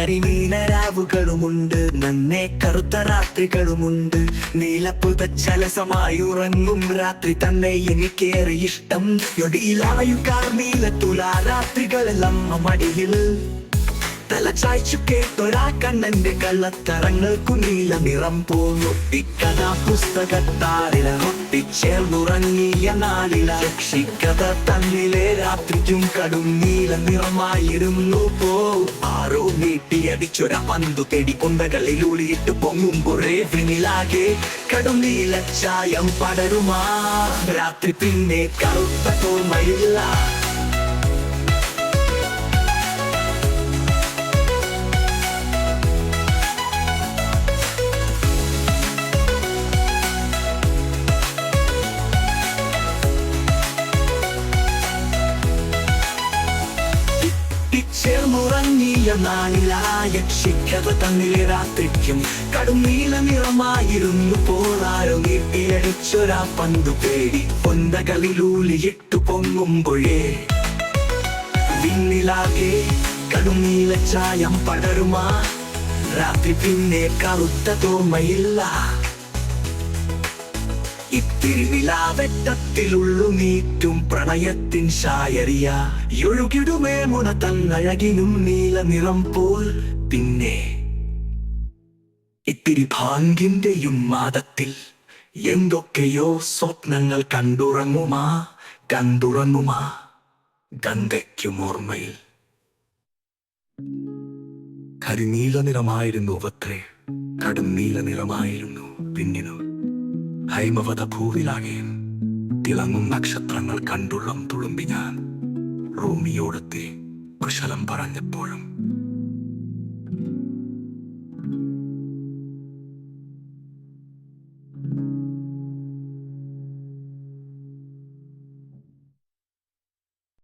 കരിമീനരാവുകളുമുണ്ട്, നന്നെ കറുത്ത രാത്രികളുമുണ്ട്. നീലപ്പുതച്ചലസമായി ഉറങ്ങും രാത്രി തന്നെ എനിക്കേറെ ഇഷ്ടം. ഞൊടിയിലായുകാർ നീലത്തുലാ രാത്രികളെല്ലാം മടിയിൽ തലചായ്ച്ചു കേട്ടൊരാ കണ്ണന്റെ കള്ളത്തരങ്ങൾക്കു നീല നിറം പോന്നു. ഇക്കഥ പുസ്തകത്താരില ഒട്ടിച്ചേർന്നുറങ്ങിയ നാളില രക്ഷിക്കഥ തന്നിലെ രാത്രിക്കും കടും നീല നിറമായിരുന്നു. ആരോ നീട്ടിയടിച്ചൊര പന്തു തേടി കൊണ്ടകളിൽ ഉളിയിട്ട് പൊങ്ങുമ്പോഴേ വിനിലാകെ കടും നീല ചായം പടരുമാ രാത്രി പിന്നെ കറുത്ത തോമയില്ല. ചേർന്നുറങ്ങിയ നാളിലായ രക്ഷിക്കഥ തന്നിലെ രാത്രിക്കും കടും നീല നിറമായിരുന്നു. പോരാരോ നീട്ടിയടിച്ചൊരാ പന്തു തേടി പൊന്തകളിലൂലിയിട്ടു പൊങ്ങുമ്പോഴേ വിണ്ണിലാകെ കടും നീല ചായം പടരുമാ രാത്രി പിന്നെ കറുത്ത തോമയില്ല. ഇത്തിരി നിലാവെട്ടത്തിലുള്ളു നീറ്റും പ്രണയത്തിൻ ശായരിയ ഒഴുകിടുമേ മുന തന്നഴകിനും നീല നിറം പോൽ. പിന്നെ ഇത്തിരി ഭാങ്കിന്റെയും മാദത്തിൽ എന്തൊക്കെയോ സ്വപ്നങ്ങൾ കണ്ടുറങ്ങുമാ ഗംഗയ്ക്കും ഓർമ്മയിൽ. കരിനീല നിറമായിരുന്നു അത്രേ, കടും നീല നിറമായിരുന്നു പിന്നിനു. ഹൈമവത ഭൂവിലാകെ തിളങ്ങും നക്ഷത്രങ്ങൾ കണ്ടുള്ളം തുളുമ്പി ഞാൻ റോമിയോടത്തെ കുശലം പറഞ്ഞപ്പോഴും